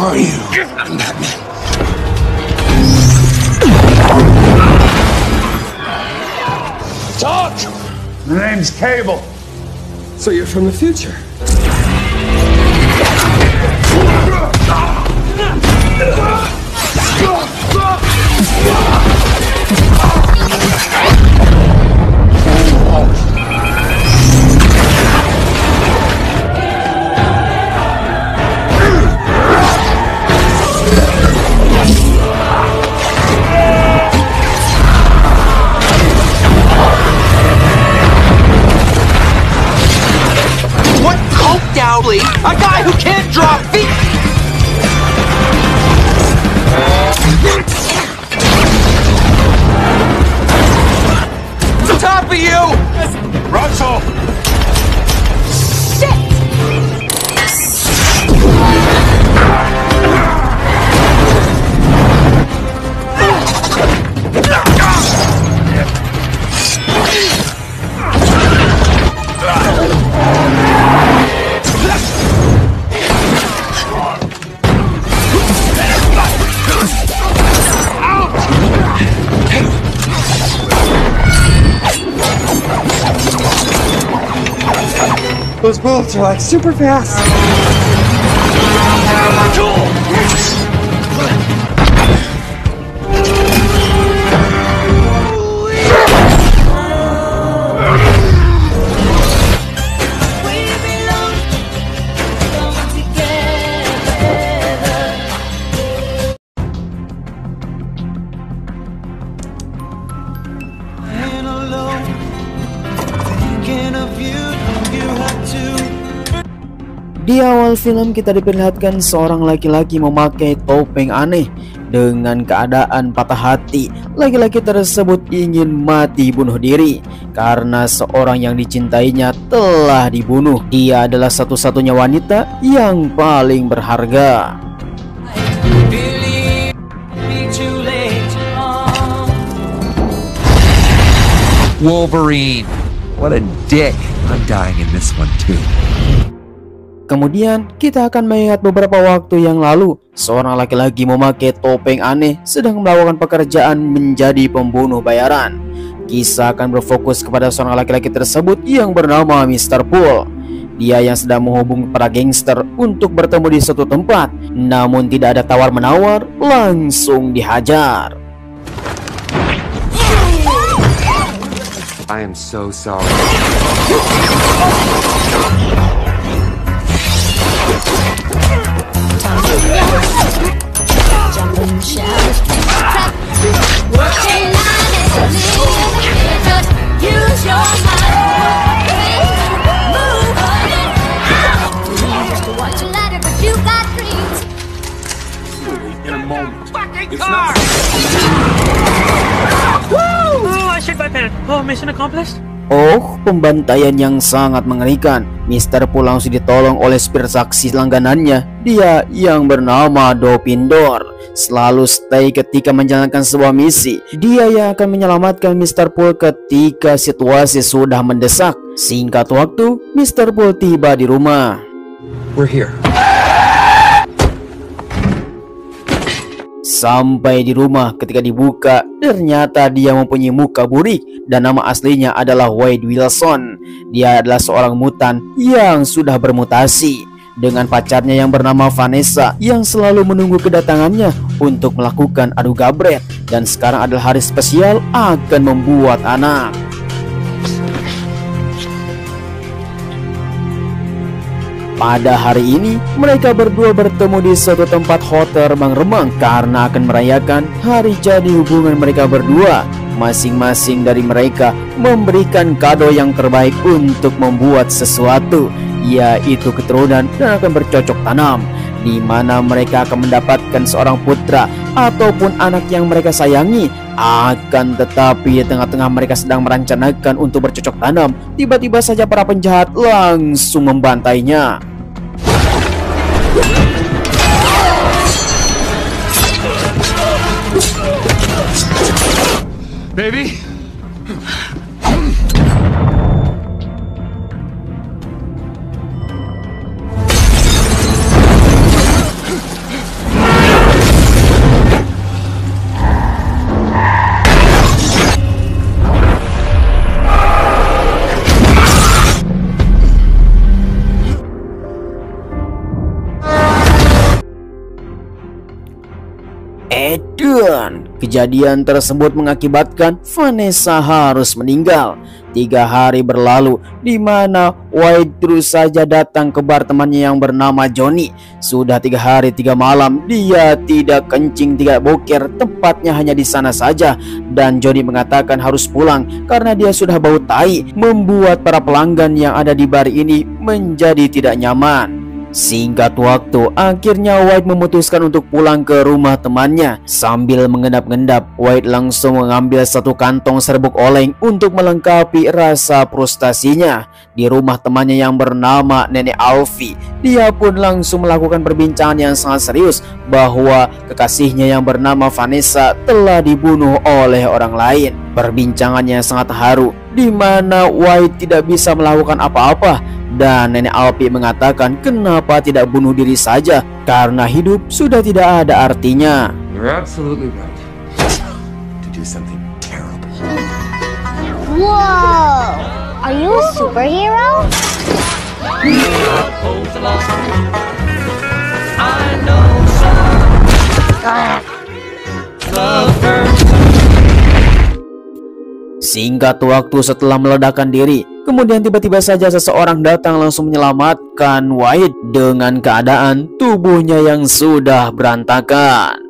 are you? I'm Batman. Talk! My name's Cable. So you're from the future? What coked out a guy who can't draw feet? Top of you! Russell! Those bullets are like super fast. Di awal film kita diperlihatkan seorang laki-laki memakai topeng aneh. Dengan keadaan patah hati, laki-laki tersebut ingin mati bunuh diri karena seorang yang dicintainya telah dibunuh. Dia adalah satu-satunya wanita yang paling berharga. Wolverine, what a dick. I'm dying in this one too. Kemudian kita akan melihat beberapa waktu yang lalu seorang laki-laki memakai topeng aneh sedang melakukan pekerjaan menjadi pembunuh bayaran. Kisah akan berfokus kepada seorang laki-laki tersebut yang bernama Mr. Pool. Dia yang sedang menghubungi para gangster untuk bertemu di suatu tempat, namun tidak ada tawar-menawar, langsung dihajar. I am so sorry. Oh, pembantaian yang sangat mengerikan. Mr. Pool langsung ditolong oleh supir saksi langganannya. Dia yang bernama Dopindor selalu stay ketika menjalankan sebuah misi. Dia yang akan menyelamatkan Mr. Pool ketika situasi sudah mendesak. Singkat waktu, Mr. Pool tiba di rumah. We're here. Sampai di rumah, ketika dibuka, ternyata dia mempunyai muka burik dan nama aslinya adalah Wade Wilson. Dia adalah seorang mutan yang sudah bermutasi dengan pacarnya yang bernama Vanessa yang selalu menunggu kedatangannya untuk melakukan adu gabret, dan sekarang adalah hari spesial akan membuat anak. Pada hari ini, mereka berdua bertemu di suatu tempat hotel remang-remang karena akan merayakan hari jadi hubungan mereka berdua. Masing-masing dari mereka memberikan kado yang terbaik untuk membuat sesuatu, yaitu keturunan dan akan bercocok tanam, di mana mereka akan mendapatkan seorang putra ataupun anak yang mereka sayangi. Akan tetapi di tengah-tengah mereka sedang merencanakan untuk bercocok tanam, tiba-tiba saja para penjahat langsung membantainya. Baby? Kejadian tersebut mengakibatkan Vanessa harus meninggal. 3 hari berlalu di mana White terus saja datang ke bar temannya yang bernama Johnny. Sudah 3 hari 3 malam dia tidak kencing, tidak boker, tempatnya hanya di sana saja. Dan Johnny mengatakan harus pulang karena dia sudah bau tai, membuat para pelanggan yang ada di bar ini menjadi tidak nyaman. Singkat waktu, akhirnya White memutuskan untuk pulang ke rumah temannya. Sambil mengendap-endap, White langsung mengambil satu kantong serbuk oleng untuk melengkapi rasa frustasinya. Di rumah temannya yang bernama Nenek Alfie, dia pun langsung melakukan perbincangan yang sangat serius bahwa kekasihnya yang bernama Vanessa telah dibunuh oleh orang lain. Perbincangan yang sangat haru, di mana White tidak bisa melakukan apa-apa. Dan Nenek Alfie mengatakan kenapa tidak bunuh diri saja, karena hidup sudah tidak ada artinya. You're absolutely right. To do something terrible. Whoa! Are you a superhero? Singkat waktu setelah meledakkan diri, kemudian tiba-tiba saja seseorang datang langsung menyelamatkan White dengan keadaan tubuhnya yang sudah berantakan.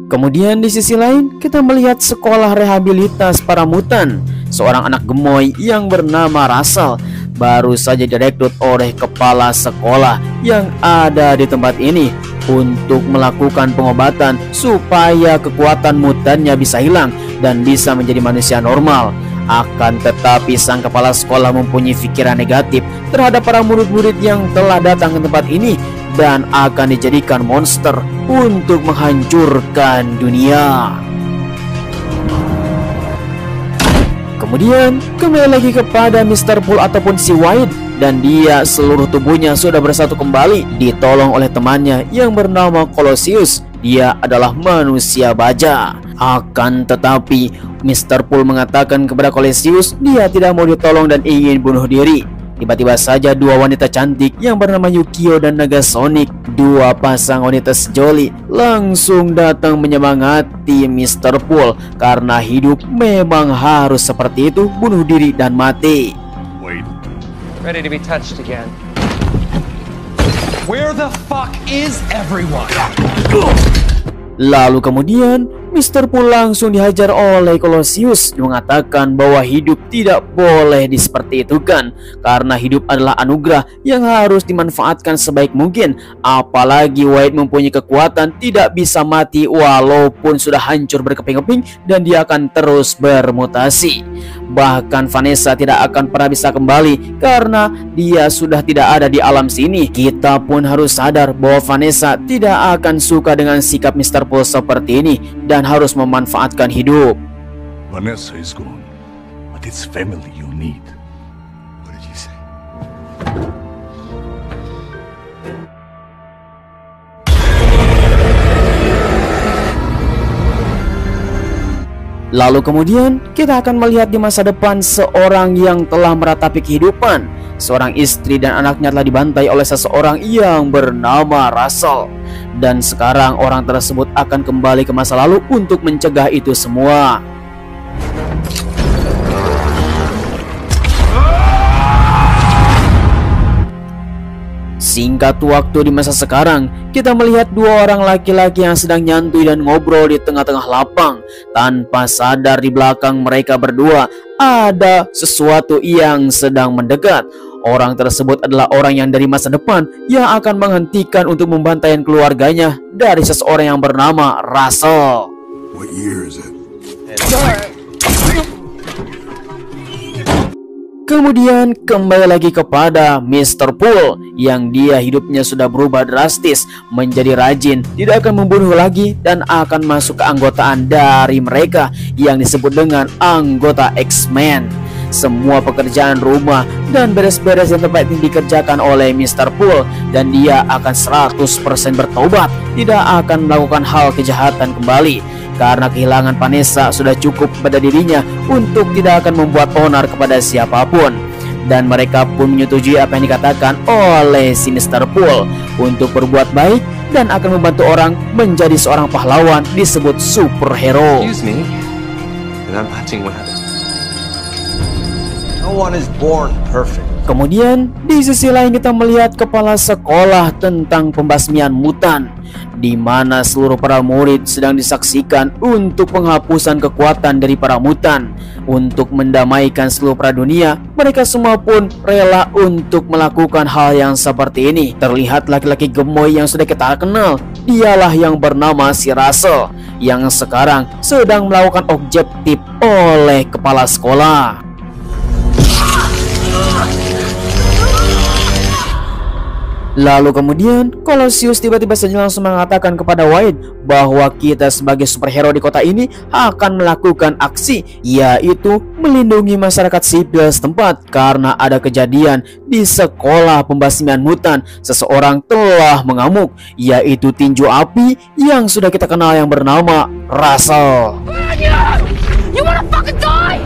Kemudian di sisi lain kita melihat sekolah rehabilitas para mutan. Seorang anak gemoy yang bernama Russell baru saja direkrut oleh kepala sekolah yang ada di tempat ini untuk melakukan pengobatan supaya kekuatan mutannya bisa hilang dan bisa menjadi manusia normal. Akan tetapi sang kepala sekolah mempunyai pikiran negatif terhadap para murid-murid yang telah datang ke tempat ini dan akan dijadikan monster untuk menghancurkan dunia. Kemudian kembali lagi kepada Mr. Pool ataupun si White, dan dia seluruh tubuhnya sudah bersatu kembali, ditolong oleh temannya yang bernama Colossus. Dia adalah manusia baja. Akan tetapi Mr. Pool mengatakan kepada Colossus dia tidak mau ditolong dan ingin bunuh diri. Tiba-tiba saja 2 wanita cantik yang bernama Yukio dan Negasonic, 2 pasang wanita sejoli, langsung datang menyemangati Mr. Pool karena hidup memang harus seperti itu, bunuh diri dan mati. Wait. Ready to be touched again. Where the fuck is everyone? Lalu kemudian Mr. Pool langsung dihajar oleh Colossus, mengatakan bahwa hidup tidak boleh seperti itu kan, karena hidup adalah anugerah yang harus dimanfaatkan sebaik mungkin. Apalagi White mempunyai kekuatan tidak bisa mati walaupun sudah hancur berkeping-keping dan dia akan terus bermutasi. Bahkan Vanessa tidak akan pernah bisa kembali karena dia sudah tidak ada di alam sini. Kita pun harus sadar bahwa Vanessa tidak akan suka dengan sikap Mr. Pool seperti ini dan harus memanfaatkan hidup. Vanessa is gone, but it's family you need. What did you say? Lalu kemudian kita akan melihat di masa depan seorang yang telah meratapi kehidupan. Seorang istri dan anaknya telah dibantai oleh seseorang yang bernama Russell. Dan sekarang orang tersebut akan kembali ke masa lalu untuk mencegah itu semua. Singkat waktu di masa sekarang, kita melihat 2 orang laki-laki yang sedang nyantui dan ngobrol di tengah-tengah lapang. Tanpa sadar di belakang mereka berdua ada sesuatu yang sedang mendekat. Orang tersebut adalah orang yang dari masa depan yang akan menghentikan untuk membantaian keluarganya dari seseorang yang bernama Russell. What year is it? Kemudian kembali lagi kepada Mr. Pool yang dia hidupnya sudah berubah drastis menjadi rajin, tidak akan membunuh lagi dan akan masuk ke anggotaan dari mereka yang disebut dengan anggota X-Men. Semua pekerjaan rumah dan beres-beres yang tempat ini dikerjakan oleh Mr. Pool dan dia akan 100% bertobat, tidak akan melakukan hal kejahatan kembali. Karena kehilangan Vanessa sudah cukup pada dirinya untuk tidak akan membuat onar kepada siapapun. Dan mereka pun menyetujui apa yang dikatakan oleh si Mr. Pool untuk berbuat baik dan akan membantu orang menjadi seorang pahlawan disebut superhero. Excuse me. And I'm watching what happens. No one is born perfect. Kemudian di sisi lain kita melihat kepala sekolah tentang pembasmian mutan, di mana seluruh para murid sedang disaksikan untuk penghapusan kekuatan dari para mutan. Untuk mendamaikan seluruh pradunia, mereka semua pun rela untuk melakukan hal yang seperti ini. Terlihat laki-laki gemoy yang sudah kita kenal, dialah yang bernama si Russell, yang sekarang sedang melakukan objektif oleh kepala sekolah. Lalu kemudian Colossus tiba-tiba saja langsung mengatakan kepada White bahwa kita sebagai superhero di kota ini akan melakukan aksi, yaitu melindungi masyarakat sipil setempat karena ada kejadian di sekolah pembasmian mutan. Seseorang telah mengamuk, yaitu tinju api yang sudah kita kenal yang bernama Russell. You wanna fucking die?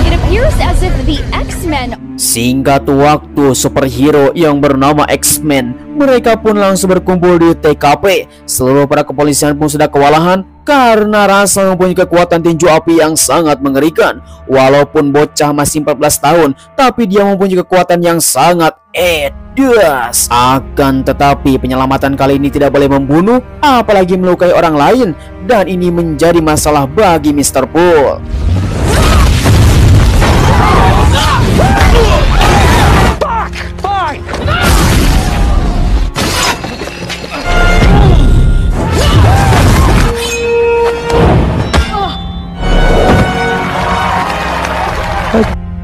It appears as if the X-Men. Singkat waktu, superhero yang bernama X-Men, mereka pun langsung berkumpul di TKP. Seluruh para kepolisian pun sudah kewalahan karena Russell mempunyai kekuatan tinju api yang sangat mengerikan. Walaupun bocah masih 14 tahun, tapi dia mempunyai kekuatan yang sangat edas. Akan tetapi penyelamatan kali ini tidak boleh membunuh, apalagi melukai orang lain, dan ini menjadi masalah bagi Mr. Pool.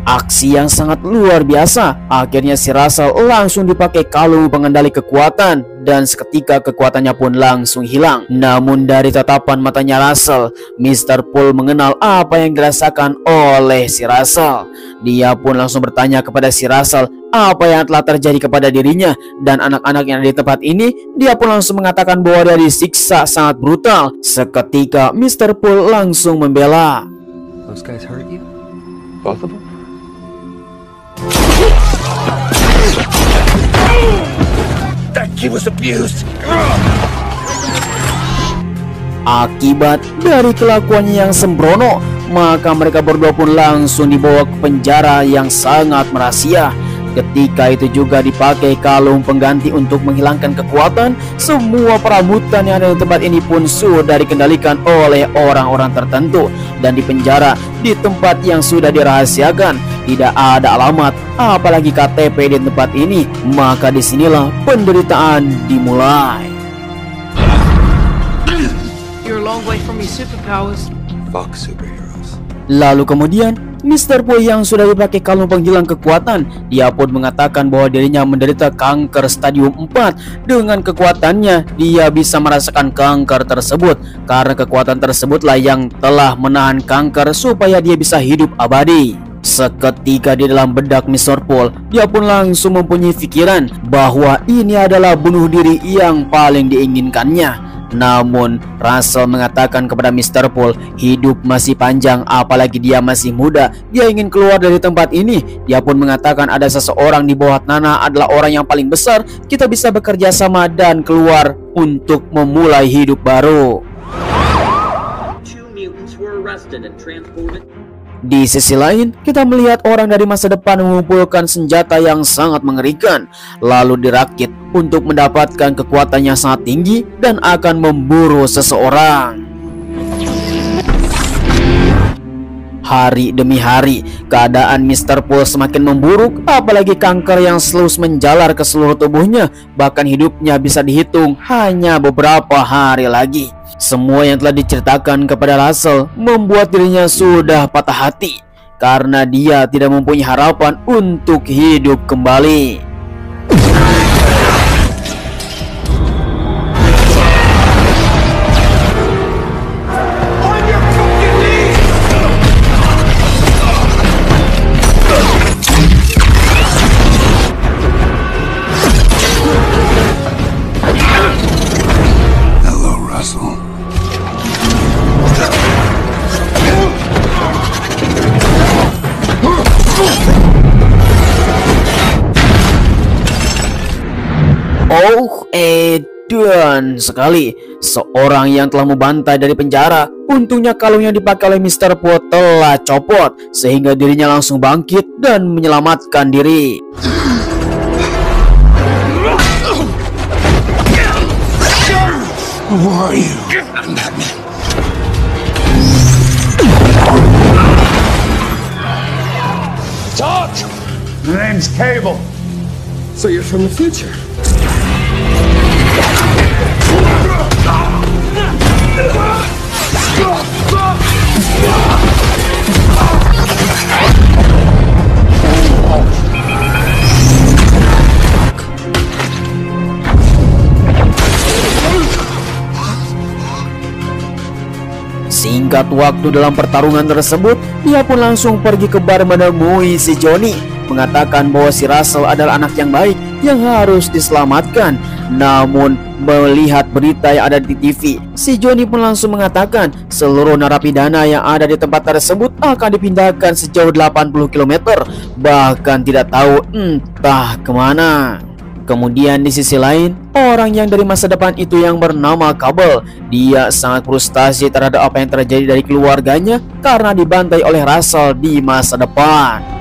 Aksi yang sangat luar biasa. Akhirnya si Russell langsung dipakai kalung pengendali kekuatan, dan seketika kekuatannya pun langsung hilang. Namun dari tatapan matanya Russell, Mr. Pool mengenal apa yang dirasakan oleh si Russell. Dia pun langsung bertanya kepada si Russell apa yang telah terjadi kepada dirinya dan anak-anak yang ada di tempat ini. Dia pun langsung mengatakan bahwa dia disiksa sangat brutal. Seketika Mr. Pool langsung membela. Those guys hurt you? Both of them? That kid was abused. Akibat dari kelakuannya yang sembrono, maka mereka berdua pun langsung dibawa ke penjara yang sangat merahasia. Ketika itu juga dipakai kalung pengganti untuk menghilangkan kekuatan. Semua peramutan yang ada di tempat ini pun sudah dikendalikan oleh orang-orang tertentu dan dipenjara di tempat yang sudah dirahasiakan. Tidak ada alamat, apalagi KTP di tempat ini. Maka disinilah penderitaan dimulai. You're a long way from your superpowers. Fuck superheroes. Lalu kemudian Mr. Pool yang sudah dipakai kalung penghilang kekuatan, dia pun mengatakan bahwa dirinya menderita kanker stadium 4. Dengan kekuatannya, dia bisa merasakan kanker tersebut, karena kekuatan tersebutlah yang telah menahan kanker supaya dia bisa hidup abadi. Seketika di dalam bedak Mr. Pool, dia pun langsung mempunyai pikiran bahwa ini adalah bunuh diri yang paling diinginkannya. Namun Russell mengatakan kepada Mr. Pool, hidup masih panjang, apalagi dia masih muda. Dia ingin keluar dari tempat ini. Dia pun mengatakan ada seseorang di bawah tanah adalah orang yang paling besar. Kita bisa bekerja sama dan keluar untuk memulai hidup baru. Di sisi lain, kita melihat orang dari masa depan mengumpulkan senjata yang sangat mengerikan, lalu dirakit untuk mendapatkan kekuatan yang sangat tinggi dan akan memburu seseorang. Hari demi hari, keadaan Mr. Pool semakin memburuk, apalagi kanker yang terus menjalar ke seluruh tubuhnya. Bahkan hidupnya bisa dihitung hanya beberapa hari lagi. Semua yang telah diceritakan kepada Russell membuat dirinya sudah patah hati, karena dia tidak mempunyai harapan untuk hidup kembali. Edan sekali, seorang yang telah membantai dari penjara. Untungnya kalung yang dipakai oleh Mr. Po telah copot, sehingga dirinya langsung bangkit dan menyelamatkan diri. Who are you? I'm Batman. Talk! My name's Cable. So you're from the future? Singkat waktu dalam pertarungan tersebut, dia pun langsung pergi ke bar menemui si Johnny, mengatakan bahwa si Russell adalah anak yang baik yang harus diselamatkan. Namun melihat berita yang ada di TV, si Johnny pun langsung mengatakan seluruh narapidana yang ada di tempat tersebut akan dipindahkan sejauh 80 km, bahkan tidak tahu entah kemana. Kemudian di sisi lain, orang yang dari masa depan itu yang bernama Cable, dia sangat frustasi terhadap apa yang terjadi dari keluarganya karena dibantai oleh Russell di masa depan.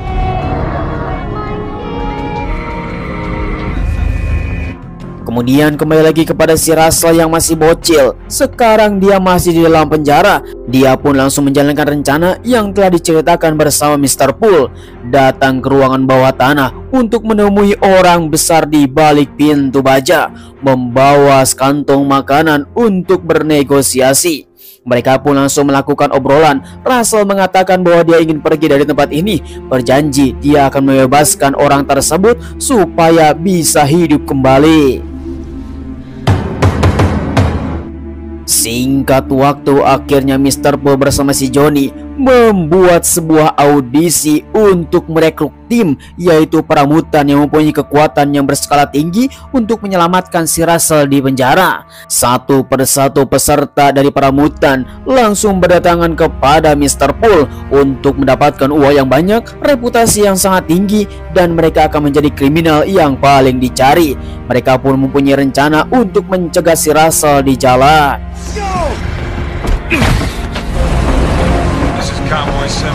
Kemudian kembali lagi kepada si Russell yang masih bocil. Sekarang dia masih di dalam penjara. Dia pun langsung menjalankan rencana yang telah diceritakan bersama Mr. Poole, datang ke ruangan bawah tanah untuk menemui orang besar di balik pintu baja, membawa sekantong makanan untuk bernegosiasi. Mereka pun langsung melakukan obrolan. Russell mengatakan bahwa dia ingin pergi dari tempat ini, berjanji dia akan membebaskan orang tersebut supaya bisa hidup kembali. Singkat waktu, akhirnya Mr. Po bersama si Johnny membuat sebuah audisi untuk merekrut tim, yaitu peramutan yang mempunyai kekuatan yang berskala tinggi untuk menyelamatkan si Russell di penjara. Satu persatu peserta dari peramutan langsung berdatangan kepada Mr. Poole untuk mendapatkan uang yang banyak, reputasi yang sangat tinggi, dan mereka akan menjadi kriminal yang paling dicari. Mereka pun mempunyai rencana untuk mencegah si Russell di jalan. This is Convoy 17.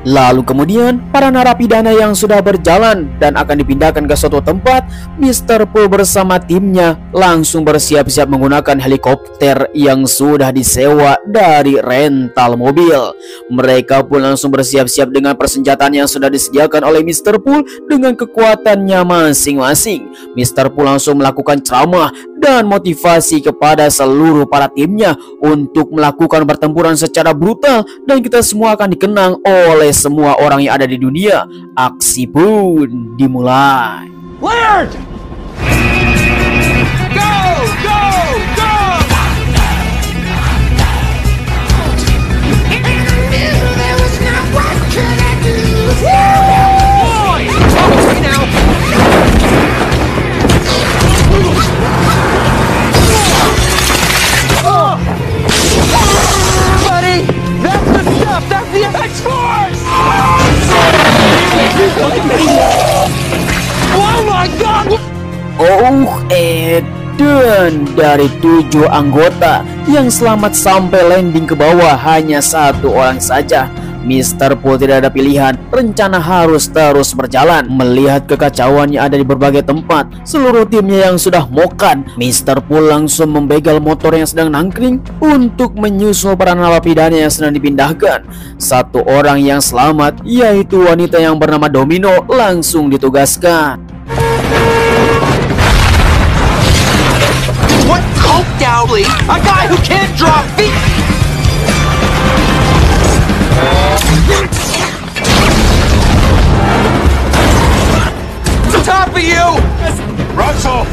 Lalu kemudian para narapidana yang sudah berjalan dan akan dipindahkan ke suatu tempat, Mr. Po bersama timnya langsung bersiap-siap menggunakan helikopter yang sudah disewa dari rental mobil. Mereka pun langsung bersiap-siap dengan persenjataan yang sudah disediakan oleh Mr. Po dengan kekuatannya masing-masing. Mr. Po langsung melakukan ceramah dan motivasi kepada seluruh para timnya untuk melakukan pertempuran secara brutal, dan kita semua akan dikenang oleh semua orang yang ada di dunia. Aksi pun dimulai. Leonard! Go! Go! Go! Okay, now. Buddy, that's the stuff. That's the X-Force. Oh my God! Dan dari 7 anggota yang selamat sampai landing ke bawah hanya 1 orang saja. Mr. Po tidak ada pilihan, rencana harus terus berjalan. Melihat kekacauan yang ada di berbagai tempat, seluruh timnya yang sudah mokan, Mr. Po langsung membegal motor yang sedang nangkring untuk menyusul para narapidana yang sedang dipindahkan. 1 orang yang selamat, yaitu wanita yang bernama Domino, langsung ditugaskan. What coked out a guy who can't drop feet? To top of you! Russell!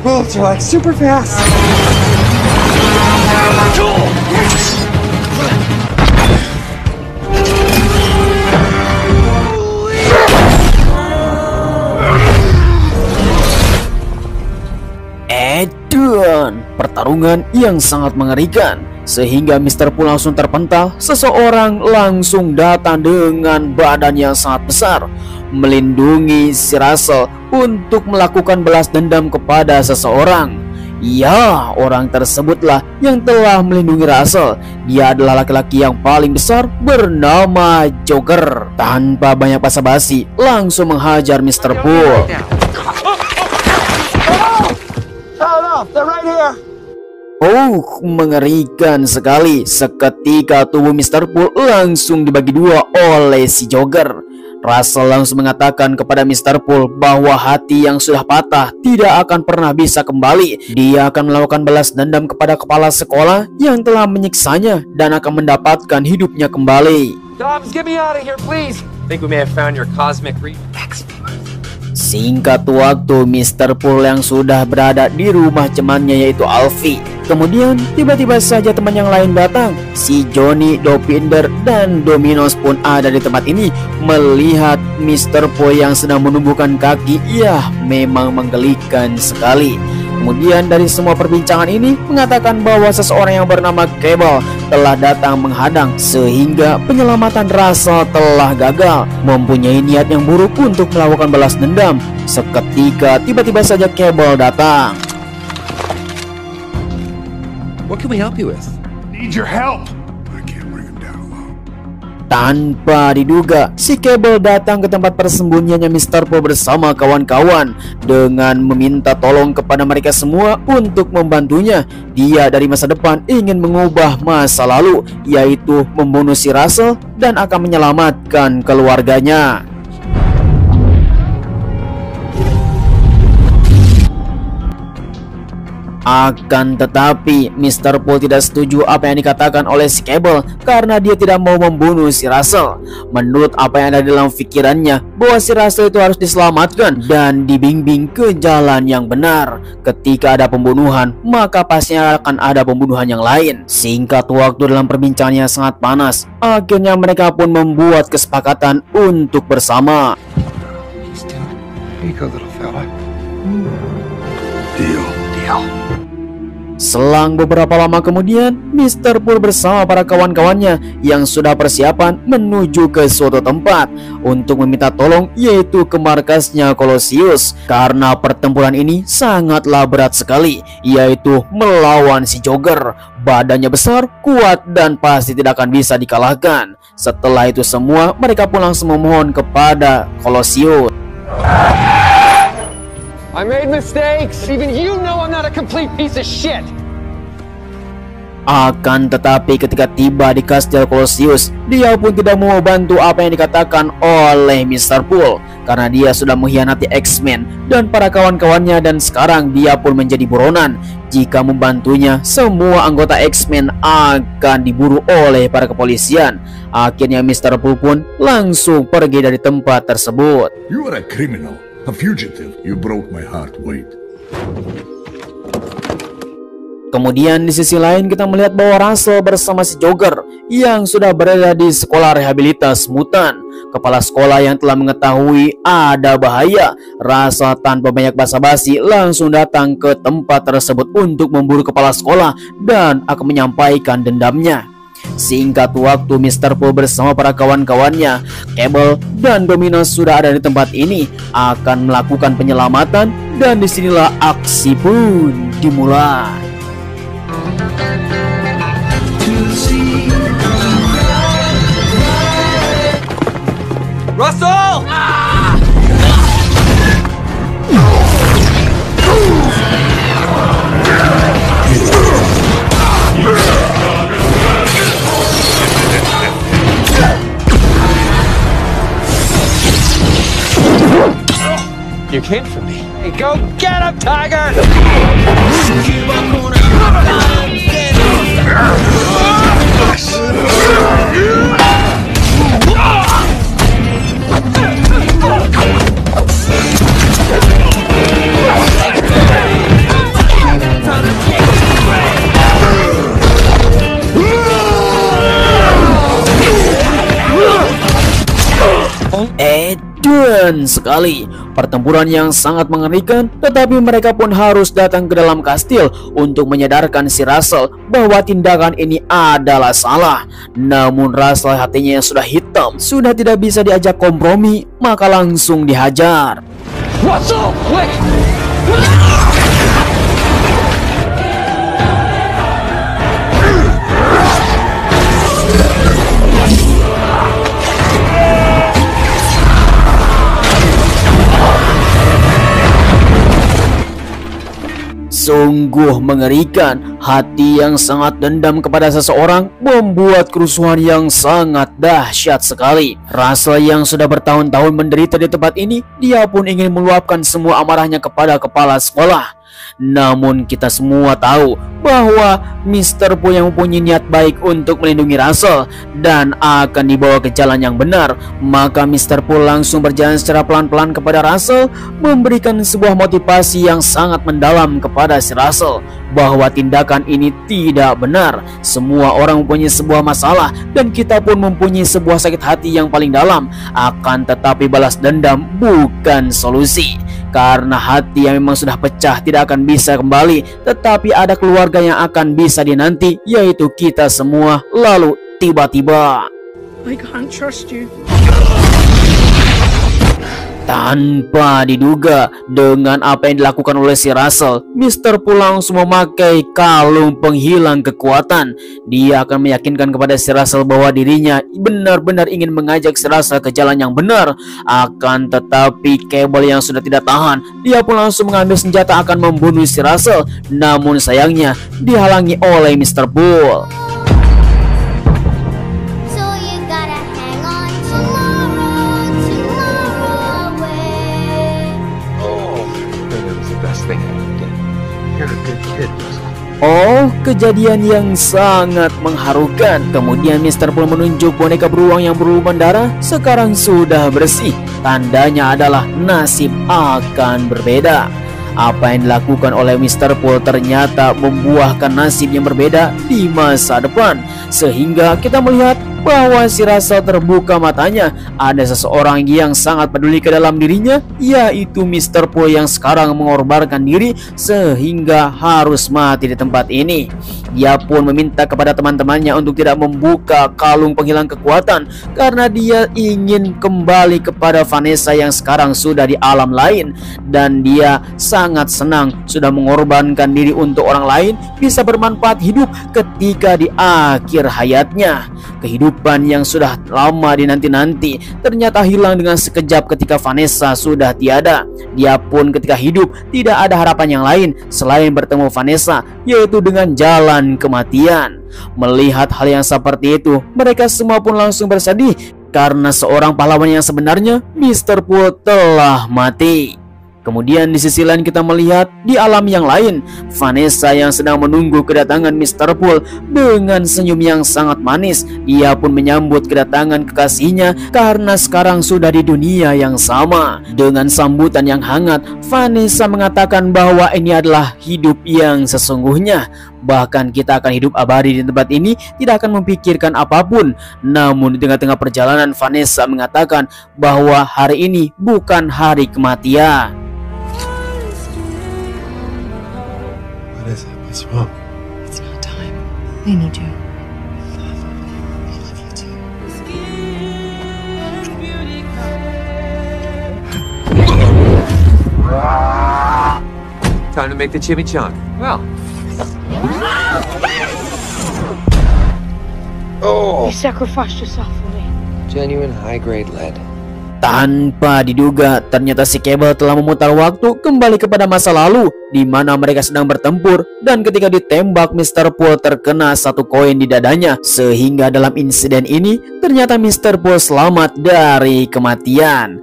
bullets are like super fast. Edan, pertarungan yang sangat mengerikan sehingga Mr. Pool langsung terpental. Seseorang langsung datang dengan badan yang sangat besar melindungi si Russell untuk melakukan balas dendam kepada seseorang. Ya, orang tersebutlah yang telah melindungi Russell. Dia adalah laki-laki yang paling besar bernama Joker. Tanpa banyak basa-basi, langsung menghajar Mr. Pool. Oh, mengerikan sekali. Seketika tubuh Mr. Pool langsung dibagi dua oleh si Joker. Russell langsung mengatakan kepada Mr. Pool bahwa hati yang sudah patah tidak akan pernah bisa kembali. Dia akan melakukan balas dendam kepada kepala sekolah yang telah menyiksanya dan akan mendapatkan hidupnya kembali. Dobbs, get me out of here, please. Think we may have found your cosmic reflex. Singkat waktu, Mr. Pool yang sudah berada di rumah temannya yaitu Alfie. Kemudian tiba-tiba saja teman yang lain datang. Si Johnny, Dopinder, dan Dominos pun ada di tempat ini. Melihat Mr. Pool yang sedang menumbuhkan kaki, ya memang menggelikan sekali. Kemudian dari semua perbincangan ini mengatakan bahwa seseorang yang bernama Cable telah datang menghadang sehingga penyelamatan Russell telah gagal, mempunyai niat yang buruk untuk melakukan balas dendam. Seketika tiba-tiba saja Cable datang. What can we help you with? Need your help. I can't bring him down alone. Tanpa diduga, si Cable datang ke tempat persembunyiannya Mr. Pool bersama kawan-kawan dengan meminta tolong kepada mereka semua untuk membantunya. Dia dari masa depan ingin mengubah masa lalu, yaitu membunuh si Russell dan akan menyelamatkan keluarganya. Akan tetapi Mr. Pool tidak setuju apa yang dikatakan oleh si Cable karena dia tidak mau membunuh si Russell. Menurut apa yang ada dalam pikirannya bahwa si Russell itu harus diselamatkan dan dibimbing ke jalan yang benar. Ketika ada pembunuhan, maka pastinya akan ada pembunuhan yang lain. Singkat waktu dalam perbincangan yang sangat panas, akhirnya mereka pun membuat kesepakatan untuk bersama. Here you go, little fella. Deal. Selang beberapa lama kemudian, Mr. Pool bersama para kawan-kawannya yang sudah persiapan menuju ke suatu tempat untuk meminta tolong, yaitu ke markasnya Colossus. Karena pertempuran ini sangatlah berat sekali, yaitu melawan si Joker. Badannya besar, kuat, dan pasti tidak akan bisa dikalahkan. Setelah itu semua, mereka pun langsung memohon kepada Colossus. I made mistakes. Even you know I'm not a complete piece of shit. Akan tetapi ketika tiba di kastil Colossus, dia pun tidak mau bantu apa yang dikatakan oleh Mr. Pool karena dia sudah mengkhianati X-Men dan para kawan-kawannya, dan sekarang dia pun menjadi buronan. Jika membantunya, semua anggota X-Men akan diburu oleh para kepolisian. Akhirnya Mr. Pool pun langsung pergi dari tempat tersebut. You are a criminal, a fugitive. You broke my heart. Wait. Kemudian di sisi lain kita melihat bahwa Russell bersama si Joker yang sudah berada di sekolah rehabilitas mutan. Kepala sekolah yang telah mengetahui ada bahaya, Russell tanpa banyak basa-basi langsung datang ke tempat tersebut untuk memburu kepala sekolah dan akan menyampaikan dendamnya. Singkat waktu, Mr. Pool bersama para kawan-kawannya, Cable dan Dominos sudah ada di tempat ini, akan melakukan penyelamatan, dan disinilah aksi pun dimulai. Russell! You came for me. Hey, go get him, Tiger! Dan sekali, pertempuran yang sangat mengerikan, tetapi mereka pun harus datang ke dalam kastil untuk menyadarkan si Russell bahwa tindakan ini adalah salah. Namun Russell hatinya yang sudah hitam, sudah tidak bisa diajak kompromi, maka langsung dihajar. Russell, wait! Sungguh mengerikan, hati yang sangat dendam kepada seseorang membuat kerusuhan yang sangat dahsyat sekali. Russell yang sudah bertahun-tahun menderita di tempat ini, dia pun ingin meluapkan semua amarahnya kepada kepala sekolah. Namun kita semua tahu bahwa Mr. Po yang mempunyai niat baik untuk melindungi Russell dan akan dibawa ke jalan yang benar. Maka Mr. Po langsung berjalan secara pelan-pelan kepada Russell, memberikan sebuah motivasi yang sangat mendalam kepada si Russell bahwa tindakan ini tidak benar. Semua orang mempunyai sebuah masalah dan kita pun mempunyai sebuah sakit hati yang paling dalam. Akan tetapi balas dendam bukan solusi, karena hati yang memang sudah pecah tidak akan bisa kembali, tetapi ada keluarga yang akan bisa dinanti, yaitu kita semua. Lalu tiba-tiba I can't trust you. tanpa diduga, dengan apa yang dilakukan oleh si Russell, Mr. Po langsung memakai kalung penghilang kekuatan. Dia akan meyakinkan kepada si Russell bahwa dirinya benar-benar ingin mengajak si Russell ke jalan yang benar. Akan tetapi Cable yang sudah tidak tahan, dia pun langsung mengambil senjata akan membunuh si Russell. Namun sayangnya dihalangi oleh Mr. Po. Oh, kejadian yang sangat mengharukan. Kemudian Mr. Po menunjuk boneka beruang yang berlumuran darah sekarang sudah bersih. Tandanya adalah nasib akan berbeda. Apa yang dilakukan oleh Mr. Po ternyata membuahkan nasib yang berbeda di masa depan, sehingga kita melihat bahwa si Russell terbuka matanya. Ada seseorang yang sangat peduli ke dalam dirinya, yaitu Mr. Po yang sekarang mengorbankan diri sehingga harus mati di tempat ini. Dia pun meminta kepada teman-temannya untuk tidak membuka kalung penghilang kekuatan karena dia ingin kembali kepada Vanessa yang sekarang sudah di alam lain. Dan dia sangat senang sudah mengorbankan diri untuk orang lain bisa bermanfaat hidup ketika di akhir hayatnya. Kehidupan yang sudah lama dinanti-nanti ternyata hilang dengan sekejap ketika Vanessa sudah tiada. Dia pun ketika hidup tidak ada harapan yang lain selain bertemu Vanessa, yaitu dengan jalan kematian. Melihat hal yang seperti itu, mereka semua pun langsung bersedih karena seorang pahlawan yang sebenarnya, Mr. Po, telah mati. Kemudian di sisi lain kita melihat di alam yang lain, Vanessa yang sedang menunggu kedatangan Mr. Po dengan senyum yang sangat manis. Ia pun menyambut kedatangan kekasihnya karena sekarang sudah di dunia yang sama. Dengan sambutan yang hangat, Vanessa mengatakan bahwa ini adalah hidup yang sesungguhnya. Bahkan kita akan hidup abadi di tempat ini, tidak akan memikirkan apapun. Namun di tengah-tengah perjalanan, Vanessa mengatakan bahwa hari ini bukan hari kematian. What's wrong? It's not time. I need you. I love you too. Time to make the chimichanga. Well. You sacrificed yourself for me. Genuine high-grade lead. Tanpa diduga, ternyata si Cable telah memutar waktu kembali kepada masa lalu di mana mereka sedang bertempur, dan ketika ditembak Mr. Po terkena satu koin di dadanya, sehingga dalam insiden ini ternyata Mr. Po selamat dari kematian.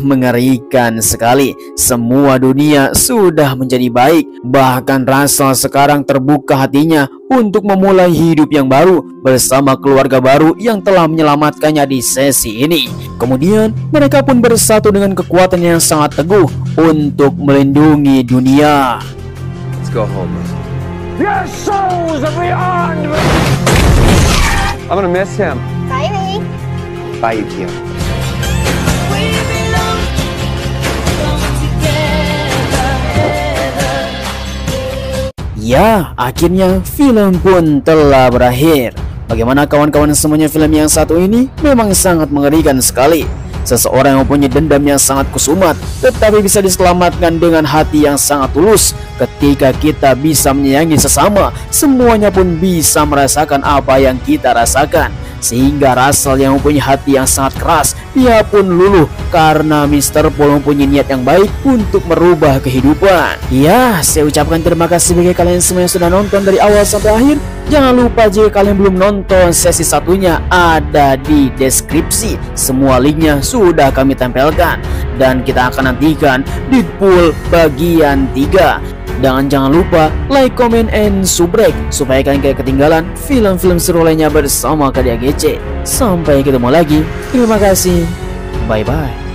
Mengerikan sekali. Semua dunia sudah menjadi baik. Bahkan Russell sekarang terbuka hatinya untuk memulai hidup yang baru bersama keluarga baru yang telah menyelamatkannya di sesi ini. Kemudian mereka pun bersatu dengan kekuatan yang sangat teguh untuk melindungi dunia. Let's go home. Your souls are beyond me. I'm gonna miss him. Bye, me. Bye, Yukio. Ya, akhirnya film pun telah berakhir. Bagaimana kawan-kawan semuanya, film yang satu ini memang sangat mengerikan sekali. Seseorang yang mempunyai dendam yang sangat kusumat, tetapi bisa diselamatkan dengan hati yang sangat tulus. Ketika kita bisa menyayangi sesama, semuanya pun bisa merasakan apa yang kita rasakan. Sehingga Russell yang mempunyai hati yang sangat keras, dia pun luluh karena Mr. Paul mempunyai niat yang baik untuk merubah kehidupan. Ya, saya ucapkan terima kasih bagi kalian semua yang sudah nonton dari awal sampai akhir. Jangan lupa jika kalian belum nonton sesi satunya, ada di deskripsi. Semua linknya sudah kami tempelkan. Dan kita akan nantikan Deadpool bagian 3. Dan jangan lupa like, comment, and subscribe supaya kalian tidak ketinggalan film-film seru lainnya bersama Karya GC. Sampai ketemu lagi. Terima kasih. Bye-bye.